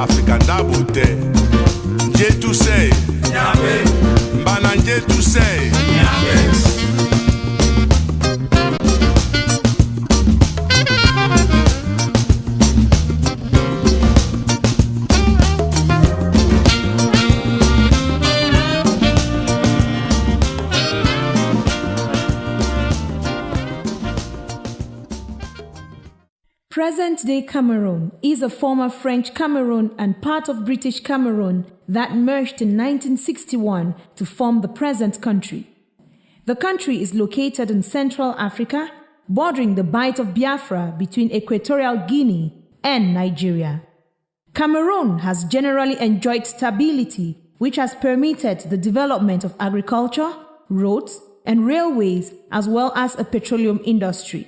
African Dabote. Nje to say, Nyambi. Mbana nje to say, Nyambi. Present-day Cameroon is a former French Cameroon and part of British Cameroon that merged in 1961 to form the present country. The country is located in Central Africa, bordering the Bight of Biafra between Equatorial Guinea and Nigeria. Cameroon has generally enjoyed stability, which has permitted the development of agriculture, roads, and railways, as well as a petroleum industry.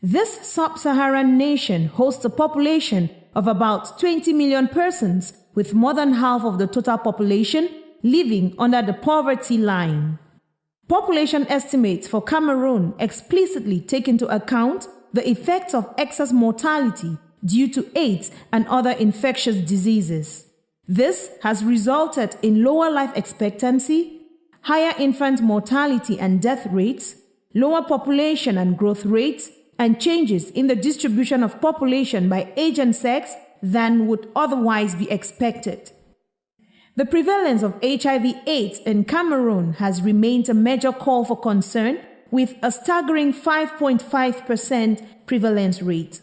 This sub-Saharan nation hosts a population of about 20 million persons, with more than half of the total population living under the poverty line. Population estimates for Cameroon explicitly take into account the effects of excess mortality due to AIDS and other infectious diseases. This has resulted in lower life expectancy, higher infant mortality and death rates, lower population and growth rates, and changes in the distribution of population by age and sex than would otherwise be expected. The prevalence of HIV/AIDS in Cameroon has remained a major call for concern, with a staggering 5.5% prevalence rate.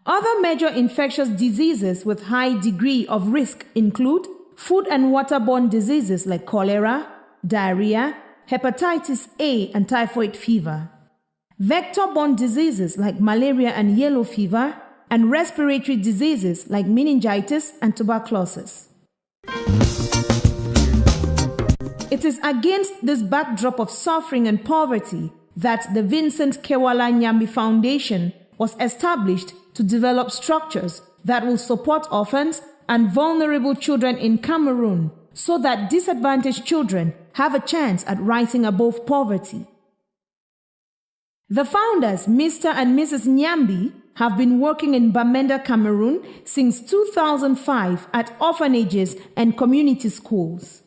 Other major infectious diseases with high degree of risk include food and waterborne diseases like cholera, diarrhea, hepatitis A, and typhoid fever. Vector-borne diseases like malaria and yellow fever, and respiratory diseases like meningitis and tuberculosis. It is against this backdrop of suffering and poverty that the Vincent Kewala Nyambi Foundation was established to develop structures that will support orphans and vulnerable children in Cameroon so that disadvantaged children have a chance at rising above poverty. The founders, Mr. and Mrs. Nyambi, have been working in Bamenda, Cameroon since 2005 at orphanages and community schools.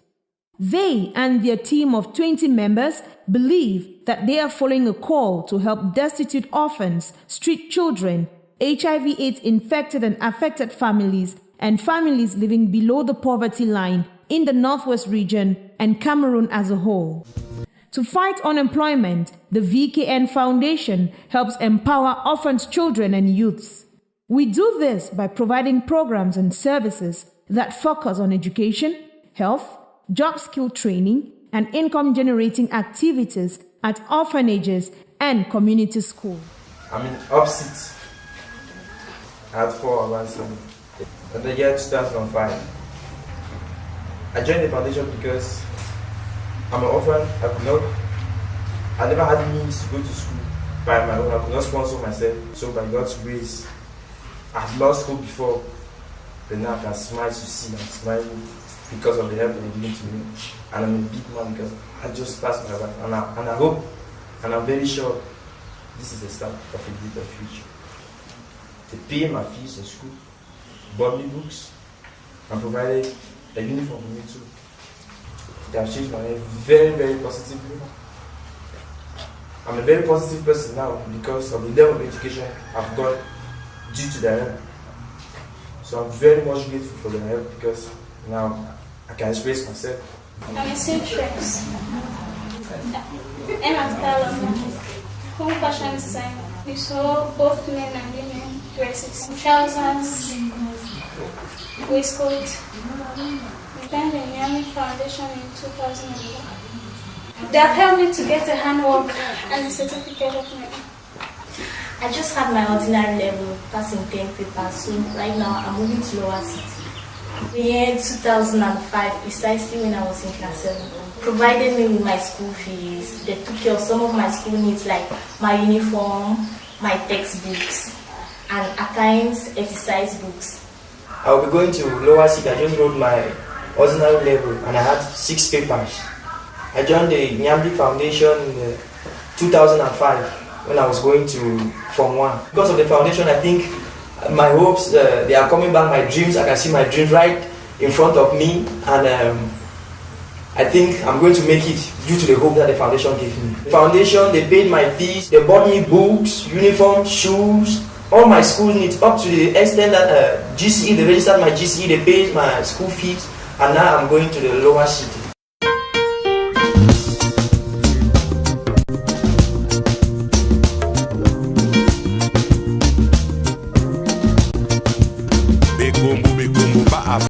They and their team of 20 members believe that they are following a call to help destitute orphans, street children, HIV/AIDS infected and affected families, and families living below the poverty line in the Northwest region and Cameroon as a whole. To fight unemployment, the VKN Foundation helps empower orphans, children, and youths. We do this by providing programs and services that focus on education, health, job skill training, and income-generating activities at orphanages and community schools. I'm in opposite. I had 4 hours in the year 2005. I joined the foundation because I'm an orphan. I never had the means to go to school by my own. I could not sponsor myself. So by God's grace, I've lost hope before, but now I can smile to see. I'm smiling because of the help they're giving to me. And I'm a big man because I just passed my life. And I hope, and I'm very sure, this is the start of a better future. They paid my fees in school, bought me books, and provided a uniform for me too. They have changed my life very, very positively. I'm a very positive person now because of the level of education I've got due to their help. So I'm very much grateful for their help because now I can express myself. I'm a seamstress. I'm a home fashion design. We saw both men and women dresses, trousers, waistcoat. We joined the Nyambi Foundation in 2001. They have helped me to get a handwork and a certificate of my own. I just had my ordinary level, passing 10 papers, so right now I'm moving to lower city. The year 2005, precisely when I was in class 7, provided me with my school fees. They took care of some of my school needs like my uniform, my textbooks, and at times exercise books. I'll be going to lower city. I just wrote my ordinary level and I had 6 papers. I joined the Nyambi Foundation in 2005 when I was going to Form 1. Because of the foundation, I think My hopes, they are coming back, my dreams. I can see my dreams right in front of me, and I think I'm going to make it due to the hope that the foundation gave me. The foundation, they paid my fees, they bought me books, uniforms, shoes, all my school needs, up to the extent that GCE, they registered my GCE, they paid my school fees, and now I'm going to the lower city.